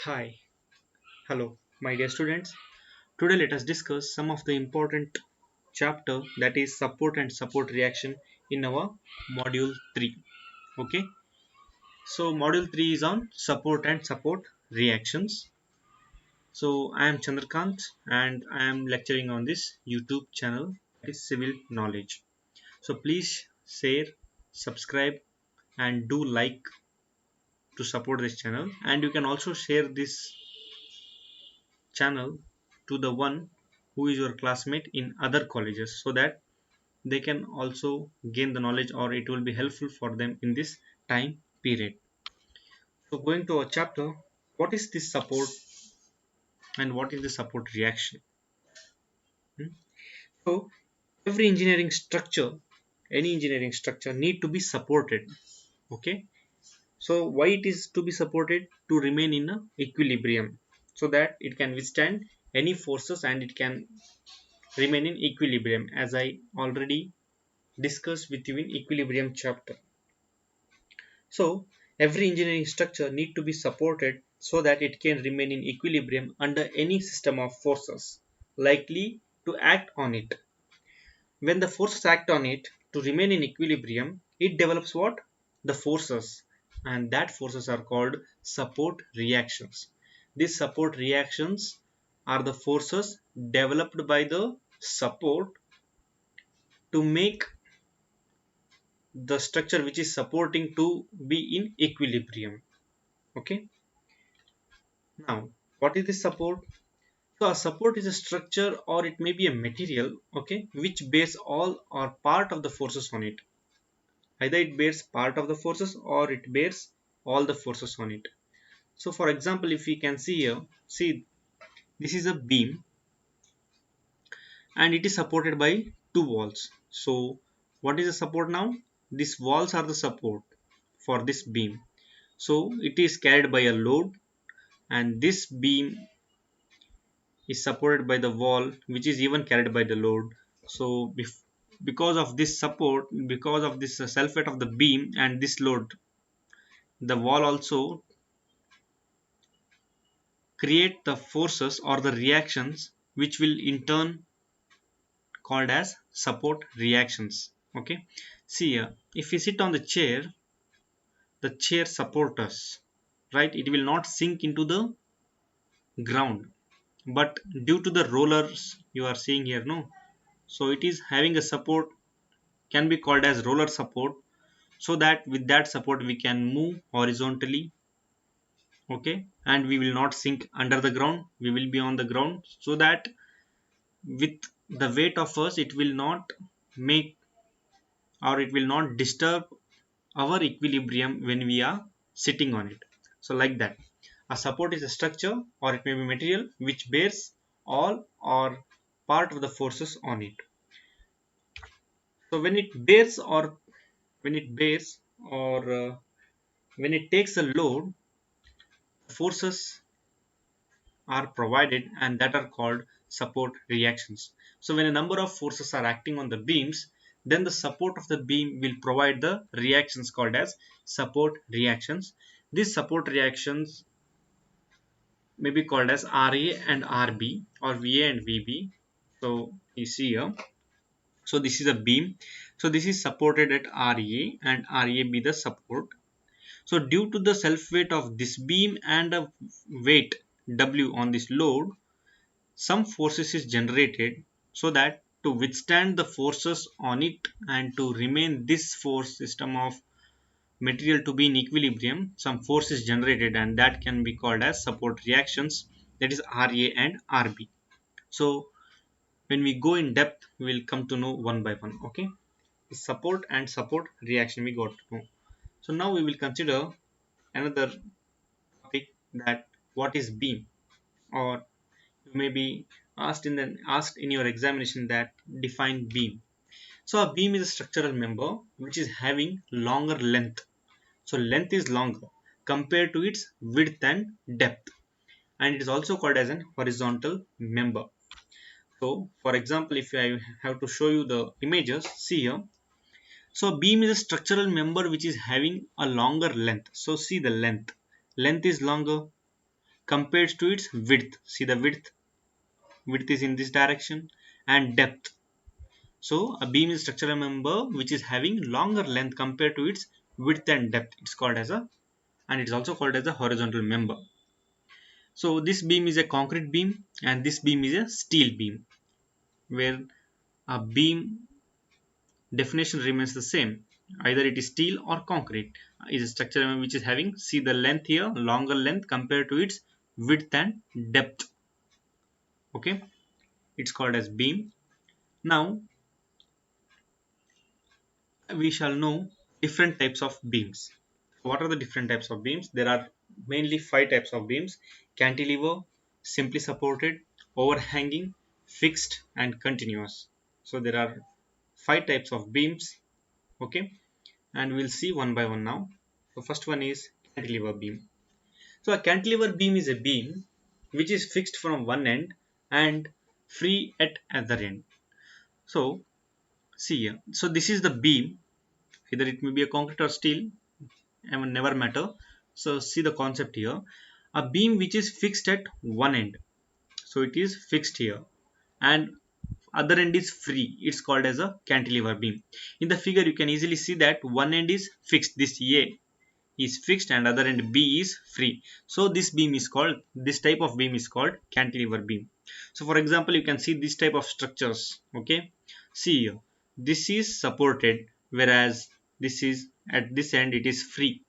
Hi, hello, my dear students. Today let us discuss some of the important chapter that is support and support reaction in our module 3. Okay, so module 3 is on support and support reactions. So I am Chandrakant and I am lecturing on this YouTube channel that is Civil Knowledge. So please share, subscribe and do like to support this channel, and you can also share this channel to the one who is your classmate in other colleges so that they can also gain the knowledge or it will be helpful for them in this time period. So going to our chapter, what is this support and what is the support reaction? Hmm? So every engineering structure, any engineering structure need to be supported. Okay, so why it is to be supported? To remain in a equilibrium so that it can withstand any forces and it can remain in equilibrium, as I already discussed with you in equilibrium chapter. So every engineering structure need to be supported so that it can remain in equilibrium under any system of forces likely to act on it. When the forces act on it to remain in equilibrium, it develops what? The forces, and that forces are called support reactions. These support reactions are the forces developed by the support to make the structure which is supporting to be in equilibrium. Okay, now what is the support? So a support is a structure or it may be a material, okay, which bears all or part of the forces on it. Either it bears part of the forces or it bears all the forces on it. So for example, if we can see here, see, this is a beam and it is supported by two walls. So what is the support now? These walls are the support for this beam. So it is carried by a load, and this beam is supported by the wall which is even carried by the load. So because of this support, because of this self weight of the beam and this load, the wall also create the forces or the reactions which will in turn called as support reactions. Okay, see here, if we sit on the chair support us, right? It will not sink into the ground, but due to the rollers you are seeing here, no, so it is having a support, can be called as roller support, so that with that support we can move horizontally. Okay, and we will not sink under the ground, we will be on the ground, so that with the weight of us it will not make or it will not disturb our equilibrium when we are sitting on it. So like that, a support is a structure or it may be material which bears all or part of the forces on it. So when it bears or when it takes a load, forces are provided and that are called support reactions. So when a number of forces are acting on the beams, then the support of the beam will provide the reactions called as support reactions. These support reactions may be called as Ra and Rb or Va and Vb. So you see here, so this is a beam, so this is supported at Ra and Rab the support. So due to the self weight of this beam and a weight W on this load, some forces is generated, so that to withstand the forces on it and to remain this force system of material to be in equilibrium, some force is generated and that can be called as support reactions, that is Ra and Rb. So when we go in depth we will come to know one by one. Okay, support and support reaction we got to know. So now we will consider another topic, that what is beam, or you may be asked in your examination that define beam. So a beam is a structural member which is having longer length. So length is longer compared to its width and depth, and it is also called as an horizontal member. So for example, if I have to show you the images, see here. So beam is a structural member which is having a longer length. So see the length. Length is longer, compared to its width. See the width is in this direction, and depth. So a beam is structural member which is having longer length compared to its width and depth. It's called as a, and it's also called as a horizontal member. So this beam is a concrete beam and this beam is a steel beam, where a beam definition remains the same. Either it is steel or concrete. Is a structure which is having, see the length here, longer length compared to its width and depth. Okay, it's called as beam. Now we shall know different types of beams. What are the different types of beams? There are mainly five types of beams: cantilever, simply supported, overhanging, fixed, and continuous. So there are five types of beams. Okay, and we'll see one by one now. The first one is cantilever beam. So a cantilever beam is a beam which is fixed from one end and free at other end. So see here. So this is the beam. Either it may be a concrete or steel, and never matter. So see the concept here. A beam which is fixed at one end. So it is fixed here, and other end is free. It's called as a cantilever beam. In the figure you can easily see that one end is fixed. This A is fixed and other end B is free. So this type of beam is called cantilever beam. So for example, you can see this type of structures. Okay, see here, this is supported, whereas this is at this end it is free.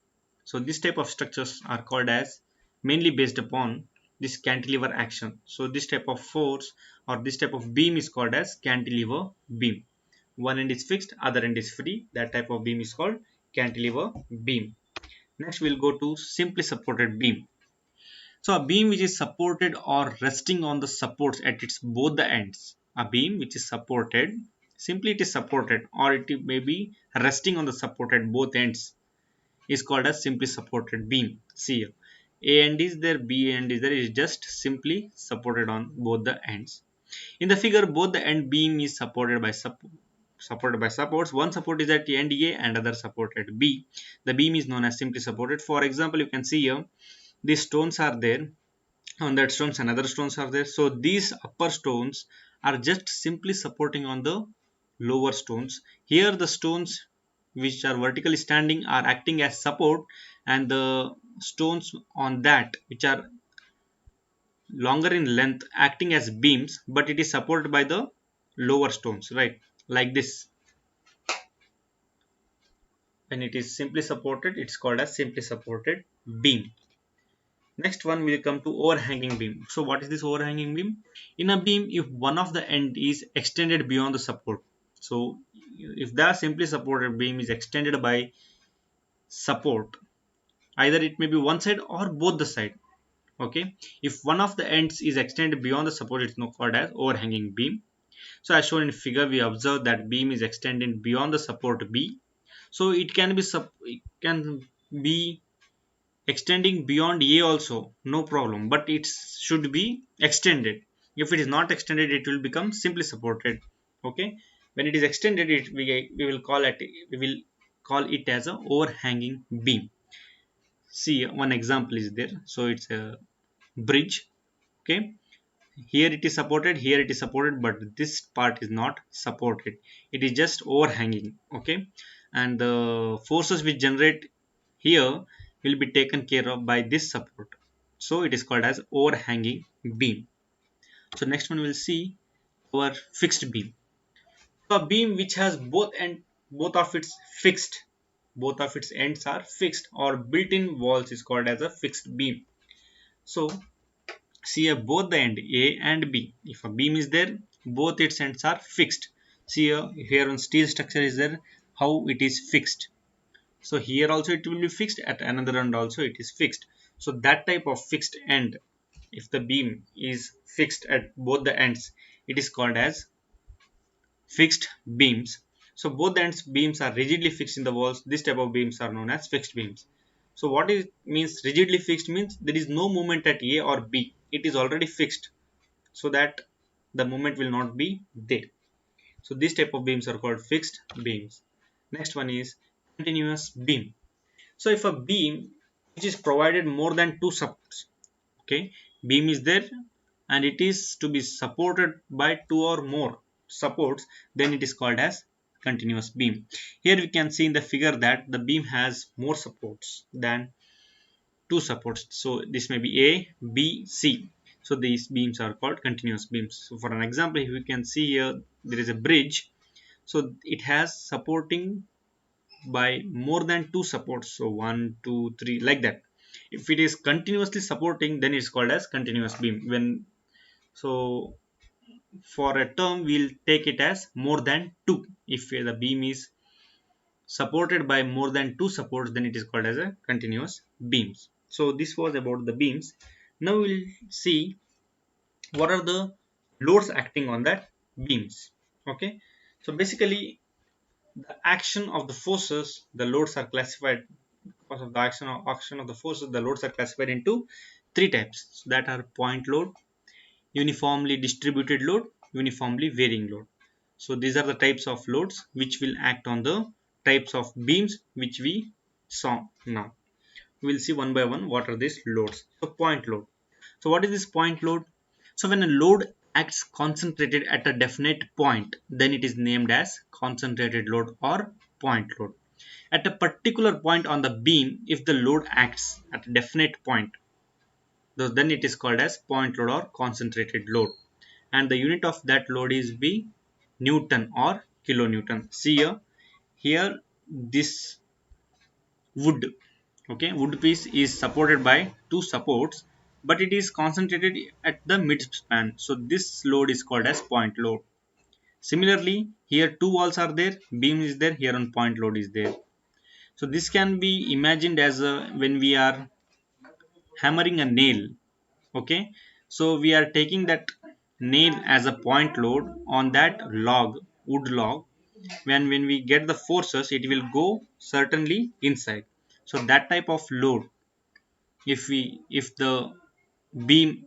So this type of structures are called as mainly based upon this cantilever action. So this type of force or this type of beam is called as cantilever beam. One end is fixed, other end is free. That type of beam is called cantilever beam. Next we'll go to simply supported beam. So a beam which is supported or resting on the supports at its both the ends. A beam which is supported, simply it is supported, or it may be resting on the support at both ends, is called as simply supported beam. See here, A end is there, B end is there, is just simply supported on both the ends. In the figure, both the end beam is supported by supports. One support is at end A and other support at B. The beam is known as simply supported. For example, you can see here these stones are there. On that stones another stones are there. So these upper stones are just simply supporting on the lower stones. Here the stones which are vertically standing are acting as support, and the stones on that which are longer in length acting as beams, but it is supported by the lower stones, right? Like this. When it is simply supported, it's called as simply supported beam. Next one will come to overhanging beam. So what is this overhanging beam? In a beam, if one of the end is extended beyond the support, so if the simply supported beam is extended by support, either it may be one side or both the side. Okay, if one of the ends is extended beyond the support, it's now called as overhanging beam. So as shown in figure, we observe that beam is extended beyond the support B. So it can be extending beyond A also, no problem, but it should be extended. If it is not extended, it will become simply supported. Okay, when it is extended, we will call it as a overhanging beam. See, one example is there. So it's a bridge. Okay, here it is supported, here it is supported, but this part is not supported, it is just overhanging. Okay, and the forces which generate here will be taken care of by this support, so it is called as overhanging beam. So next one we'll see our fixed beam. So a beam which has both of its fixed, both of its ends are fixed or built-in walls is called as a fixed beam. So see here, both the end A and B. If a beam is there, both its ends are fixed. See here on steel structure is there, how it is fixed. So here also it will be fixed, at another end also it is fixed. So that type of fixed end, if the beam is fixed at both the ends, it is called as fixed beams. So both the ends beams are rigidly fixed in the walls. This type of beams are known as fixed beams. So what it means rigidly fixed means there is no movement at A or B. It is already fixed, so that the movement will not be there. So this type of beams are called fixed beams. Next one is continuous beam. So if a beam which is provided more than two supports, Okay, beam is there and it is to be supported by two or more supports, then it is called as continuous beam. Here we can see in the figure that the beam has more supports than two supports. So this may be A, B, C. So these beams are called continuous beams. So for an example, if we can see here, there is a bridge. So it has supporting by more than two supports. So one, two, three, like that. If it is continuously supporting, then it's called as continuous beam. When so for a term, we'll take it as more than two. If the beam is supported by more than two supports, then it is called as a continuous beams. So this was about the beams. Now we'll see what are the loads acting on that beams. Okay, so basically the action of the forces, the loads are classified because of the action of the forces, the loads are classified into three types. So that are point load, uniformly distributed load, uniformly varying load. So these are the types of loads which will act on the types of beams which we saw now. We'll see one by one what are these loads. So point load. So what is this point load? So when a load acts concentrated at a definite point, then it is named as concentrated load or point load. At a particular point on the beam, if the load acts at a definite point, then it is called as point load or concentrated load. And the unit of that load is be Newton or kilonewton. See here this wood, okay, wood piece is supported by two supports, but it is concentrated at the mid span. So this load is called as point load. Similarly, here two walls are there, beam is there, here on point load is there. So this can be imagined as when we are hammering a nail. Okay, so we are taking that nail as a point load on that log, wood log. When we get the forces, it will go certainly inside. So that type of load, if the beam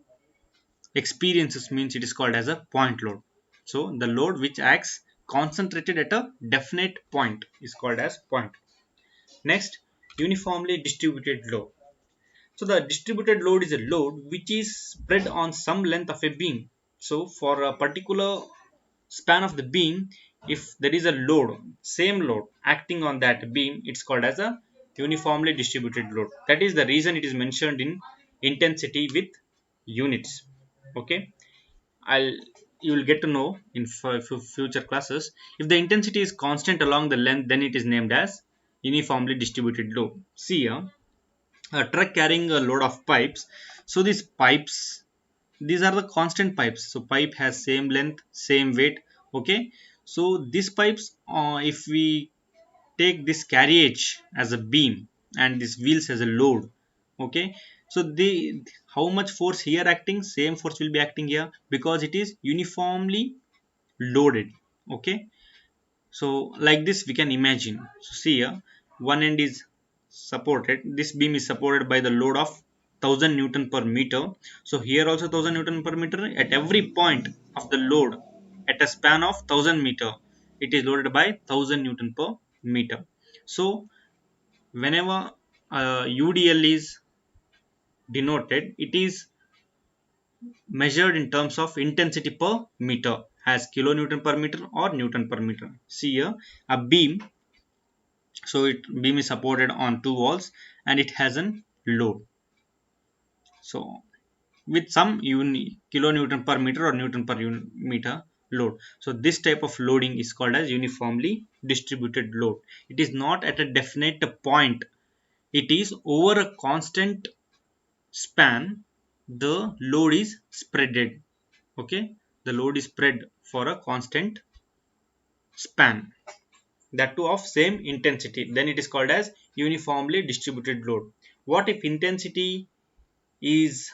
experiences, means it is called as a point load. So the load which acts concentrated at a definite point is called as point. Next, uniformly distributed load. So the distributed load is a load which is spread on some length of a beam. So for a particular span of the beam, if there is a load, same load acting on that beam, it's called as a uniformly distributed load. That is the reason it is mentioned in intensity with units. Okay, I'll you will get to know in future classes. If the intensity is constant along the length, then it is named as uniformly distributed load. See here, a truck carrying a load of pipes. So these pipes, these are the constant pipes. So pipe has same length, same weight. Okay, so these pipes, if we take this carriage as a beam and these wheels as a load, okay, so the how much force here acting, same force will be acting here because it is uniformly loaded. Okay, so like this we can imagine. So see here, one end is supported, this beam is supported by the load of 1000 newton per meter. So here also 1000 newton per meter. At every point of the load at a span of 1000 meter, it is loaded by 1000 newton per meter. So whenever UDL is denoted, it is measured in terms of intensity per meter as kilonewton per meter or newton per meter. See here, a beam, so it beam is supported on two walls and it has an load, so with some kilonewton per meter or newton per meter load. So this type of loading is called as uniformly distributed load. It is not at a definite point, it is over a constant span. The load is spreaded. Okay, the load is spread for a constant span, that too of same intensity, then it is called as uniformly distributed load. What if intensity is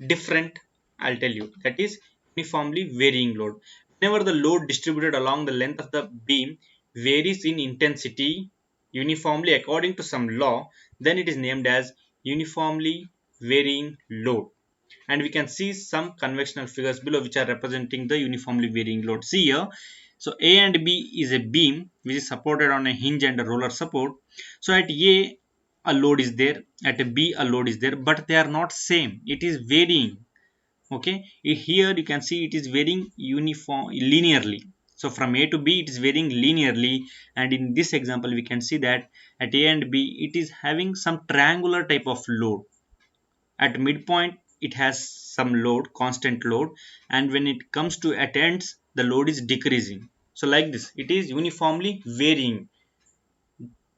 different? I'll tell you, that is uniformly varying load. Whenever the load distributed along the length of the beam varies in intensity uniformly according to some law, then it is named as uniformly varying load. And we can see some conventional figures below which are representing the uniformly varying load. See here, so A and B is a beam which is supported on a hinge and a roller support. So at A, a load is there, at a B a load is there, but they are not same, it is varying. Okay, here you can see it is varying uniform linearly. So from A to B it is varying linearly, and in this example we can see that at A and B it is having some triangular type of load. At midpoint it has some load, constant load, and when it comes to at ends the load is decreasing. So like this it is uniformly varying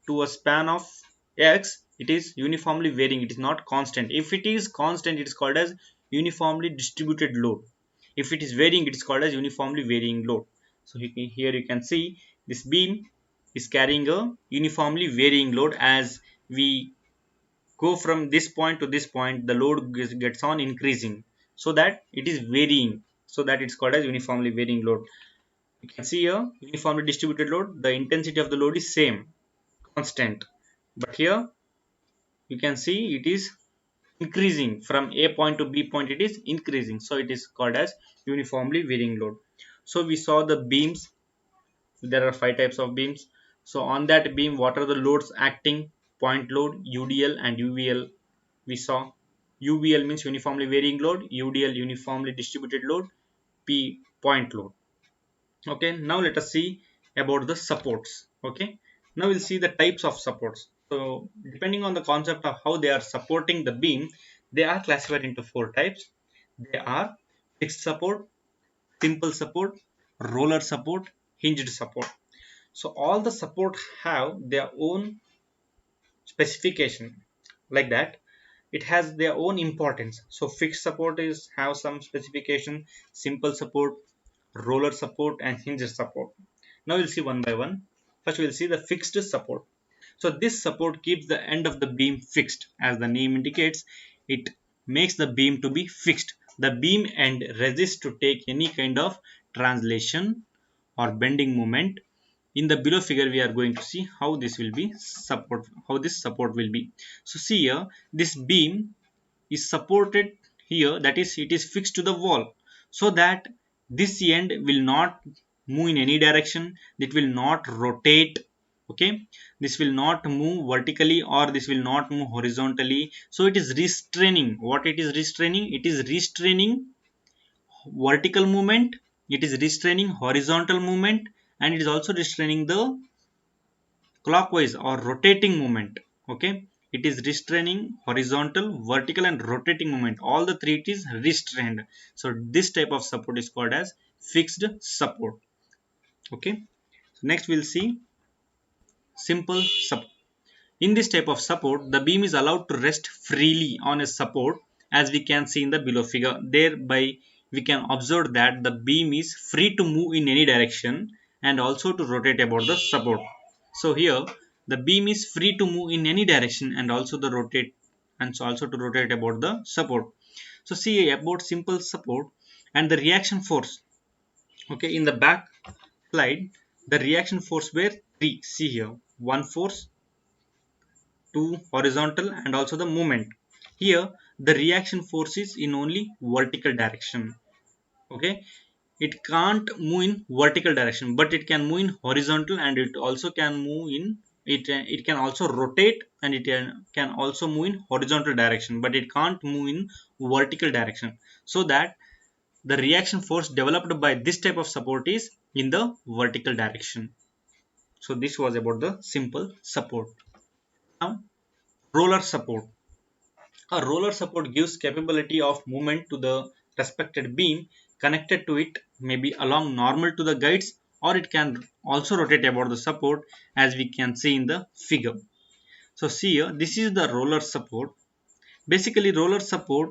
to a span of x, it is uniformly varying, it is not constant. If it is constant it is called as uniformly distributed load. If it is varying it is called as uniformly varying load. So here you can see this beam is carrying a uniformly varying load. As we go from this point to this point the load gets on increasing, so that it is varying, so that it's called as uniformly varying load. You can see here uniformly distributed load, the intensity of the load is same, constant, but here you can see it is increasing from A point to B point, it is increasing, so it is called as uniformly varying load. So we saw the beams, there are 5 types of beams. So on that beam what are the loads acting? Point load, UDL and UVL. We saw UVL means uniformly varying load, UDL uniformly distributed load, P point load. Okay, now let us see about the supports. Okay, now we'll see the types of supports. So depending on the concept of how they are supporting the beam, they are classified into 4 types. They are fixed support, simple support, roller support, hinged support. So all the support have their own specification, like that it has their own importance. So fixed support is have some specification, simple support, roller support and hinge support. Now we'll see one by one. First we'll see the fixed support. So this support keeps the end of the beam fixed. As the name indicates, it makes the beam to be fixed. The beam end resists to take any kind of translation or bending moment. In the below figure we are going to see how this will be support, how this support will be. So see here, this beam is supported here, that is it is fixed to the wall, so that this end will not move in any direction, it will not rotate. Okay, this will not move vertically or this will not move horizontally. So it is restraining. What it is restraining? It is restraining vertical movement, it is restraining horizontal movement, and it is also restraining the clockwise or rotating movement. Okay, it is restraining horizontal, vertical and rotating movement, all the three it is restrained. So this type of support is called as fixed support. Okay, so next we'll see simple support. In this type of support the beam is allowed to rest freely on a support, as we can see in the below figure. Thereby we can observe that the beam is free to move in any direction and also to rotate about the support. So here the beam is free to move in any direction and also the rotate, and so also to rotate about the support. So see about simple support and the reaction force. Okay, in the back slide the reaction force were 3. See here, one force, 2 horizontal and also the movement. Here the reaction force is in only vertical direction. Okay, it can't move in vertical direction, but it can move in horizontal, and it also can move in it can also rotate, and it can also move in horizontal direction, but it can't move in vertical direction. So that the reaction force developed by this type of support is in the vertical direction. So this was about the simple support. Now roller support. A roller support gives capability of movement to the respected beam connected to it, maybe along normal to the guides, or it can also rotate about the support, as we can see in the figure. So see here, this is the roller support. Basically roller support,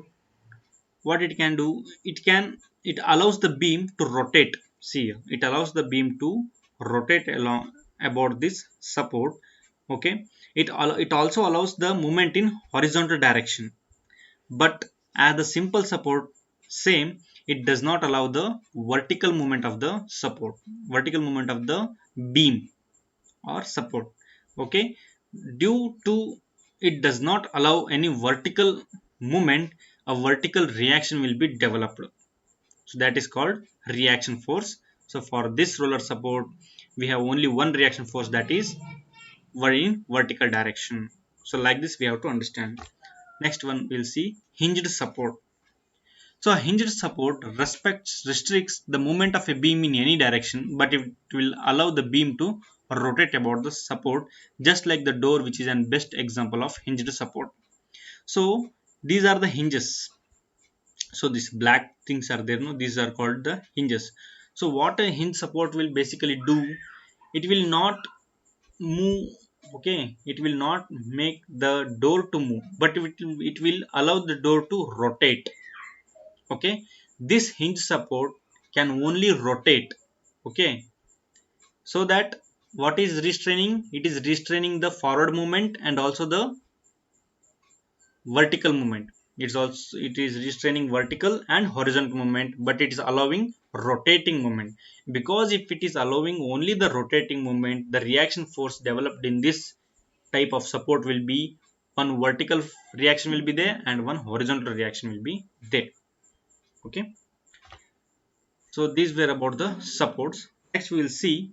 what it can do, it allows the beam to rotate. See here, it allows the beam to rotate along about this support. Okay, it also allows the movement in horizontal direction, but as the simple support same, it does not allow the vertical movement of the support, vertical movement of the beam or support. Okay, due to it does not allow any vertical movement, a vertical reaction will be developed, so that is called reaction force. So for this roller support we have only one reaction force, that is in vertical direction. So like this we have to understand. Next one we'll see hinged support. So a hinged support restricts the movement of a beam in any direction, but it will allow the beam to rotate about the support, just like the door, which is an best example of hinged support. So these are the hinges. So these black things are there, no? These are called the hinges. So what a hinge support will basically do, it will not move, okay, it will not make the door to move, but it will allow the door to rotate, okay. This hinge support can only rotate, okay, so that what is restraining, it is restraining the forward movement and also the vertical movement. It is restraining vertical and horizontal movement, but it is allowing rotating movement. Because if it is allowing only the rotating movement, the reaction force developed in this type of support will be one vertical reaction will be there and one horizontal reaction will be there, okay. So these were about the supports. Next we will see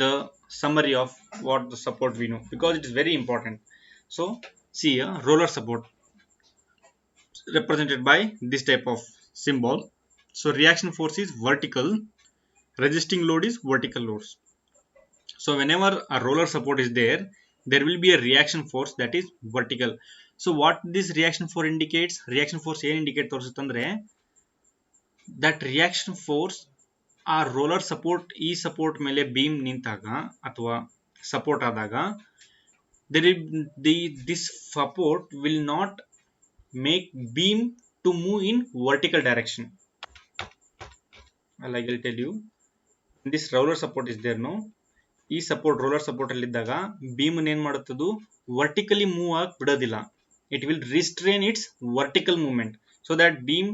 the summary of what the support we know, because it is very important. So see a roller support represented by this type of symbol. So reaction force is vertical, resisting load is vertical loads. So whenever a roller support is there, there will be a reaction force that is vertical. So what this reaction force indicates, reaction force ಏನು indicate ತೋರಿಸುತ್ತಂದ್ರೆ that reaction force ಆ roller support ಈ support ಮೇಲೆ beam ನಿಂತಾಗ ಅಥವಾ support ಆದಾಗ this support will not make beam to move in vertical direction. Like I'll tell you, this roller support is there, no, ಈ support roller support ಅಲ್ಲಿ ಇದ್ದಾಗ beam ಏನ್ ಮಾಡುತ್ತದು ವರ್ಟಿಕಲಿ ಮೂವ್ ಆಗಿ ಬಿಡೋದಿಲ್ಲ. It will restrain its vertical movement, so that beam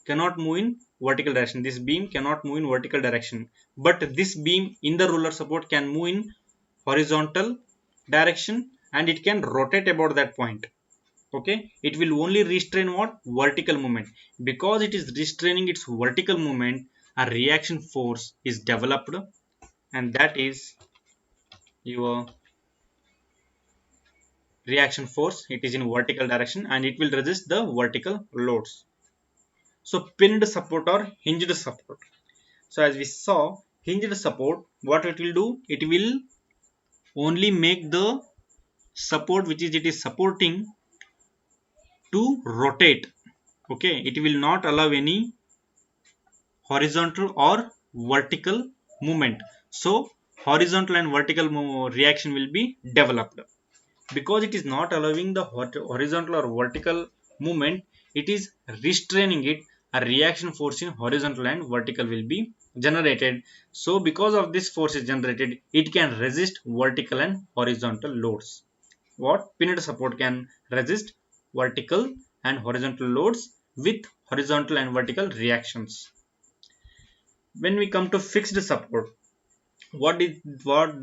cannot move in vertical direction. This beam cannot move in vertical direction, but this beam in the roller support can move in horizontal direction and it can rotate about that point, okay. It will only restrain what? Vertical movement. Because it is restraining its vertical movement, a reaction force is developed, and that is your reaction force. It is in vertical direction and it will resist the vertical loads. So pinned support or hinged support. So as we saw, hinged support, what it will do, it will only make the support which is it is supporting to rotate, okay. It will not allow any horizontal or vertical movement. So horizontal and vertical reaction will be developed. Because it is not allowing the horizontal or vertical movement, it is restraining it. A reaction force in horizontal and vertical will be generated. So because of this force is generated, it can resist vertical and horizontal loads. What? Pinned support can resist vertical and horizontal loads with horizontal and vertical reactions. When we come to fixed support, what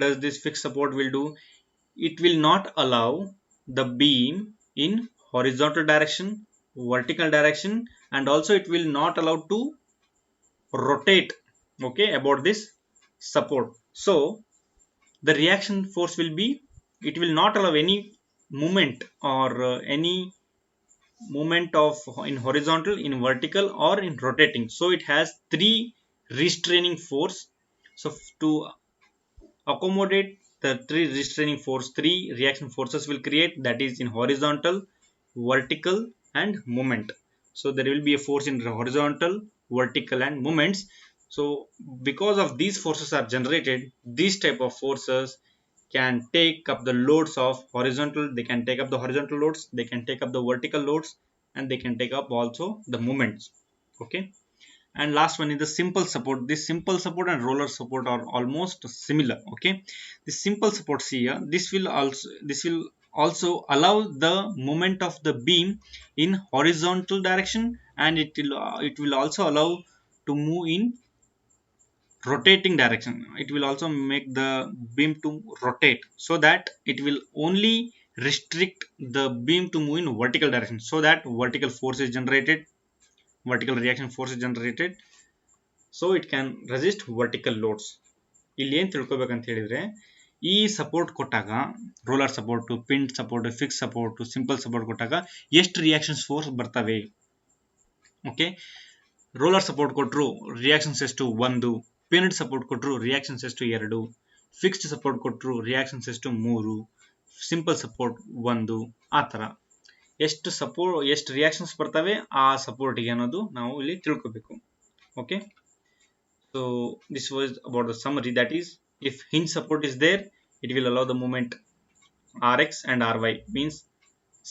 does this fixed support will do? It will not allow the beam in horizontal direction, vertical direction, and also it will not allow to rotate, okay, about this support. So the reaction force will be, it will not allow any movement or any movement of in horizontal, in vertical, or in rotating. So it has three restraining force. So to accommodate the three restraining force, three reaction forces will create, that is in horizontal, vertical, and moment. So there will be a force in horizontal, vertical, and moments. So because of these forces are generated, these type of forces can take up the loads of horizontal, they can take up the horizontal loads, they can take up the vertical loads, and they can take up also the moments, okay. And last one is the simple support. This simple support and roller support are almost similar, okay. The simple support here, this will also allow the movement of the beam in horizontal direction, and it will also allow to move in rotating direction. It will also make the beam to rotate, so that it will only restrict the beam to move in vertical direction, so that vertical force is generated, vertical reaction force is generated, so it can resist vertical loads. ಇಲ್ಲಿ ಏನು ತಿಳ್ಕೊಬೇಕಂತ ಹೇಳಿದ್ರೆ, ಈ support ಕೊಟ್ಟಾಗ roller support, pin support, fix support, simple support ಕೊಟ್ಟಾಗ ಎಷ್ಟು reactions force ಬರ್ತವೆ? Okay, roller support ಕೊಟ್ಟರು reactions ಎಷ್ಟು? 1. ಪಿನ್ಡ್ ಸಪೋರ್ಟ್ ಕೊಟ್ಟರು ರಿಯಾಕ್ಷನ್ಸ್ ಎಷ್ಟು? 2. ಫಿಕ್ಸ್ಡ್ ಸಪೋರ್ಟ್ ಕೊಟ್ಟರು ರಿಯಾಕ್ಷನ್ಸ್ ಎಷ್ಟು? 3. Simple support 1. ಆ ಥರ ಎಷ್ಟು ರಿಯಾಕ್ಷನ್ಸ್ ಬರ್ತವೆ ಆ ಸಪೋರ್ಟಿಗೆ ಅನ್ನೋದು ನಾವು ಇಲ್ಲಿ ತಿಳ್ಕೋಬೇಕು. Okay, so this was about the summary, that is, if hinge support is there, it will allow the movement Rx and Ry, means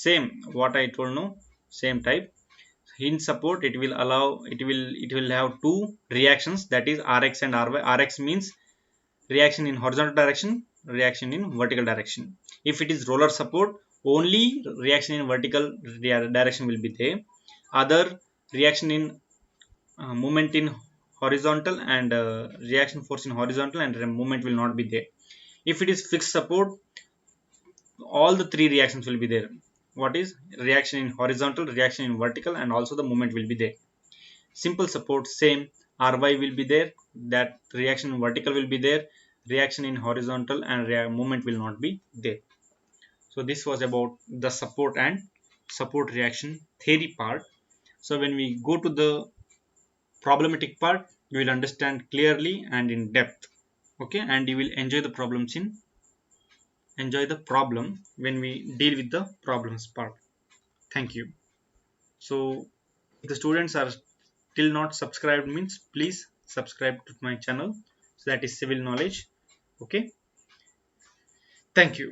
same what I told, no, same type. Hinge support, it will have two reactions, that is Rx and Ry. Rx means reaction in horizontal direction, reaction in vertical direction. If it is roller support, only reaction in vertical direction will be there. Other reaction in movement in horizontal and reaction force in horizontal and movement will not be there. If it is fixed support, all the three reactions will be there. What is reaction in horizontal, reaction in vertical, and also the movement will be there. Simple support, same, Ry will be there, that reaction in vertical will be there, reaction in horizontal and movement will not be there. So this was about the support and support reaction theory part. So when we go to the problematic part, you will understand clearly and in depth. Okay, and you will enjoy the problem when we deal with the problems part. Thank you. So if the students are still not subscribed, means please subscribe to my channel, so that is civil knowledge. Okay, thank you.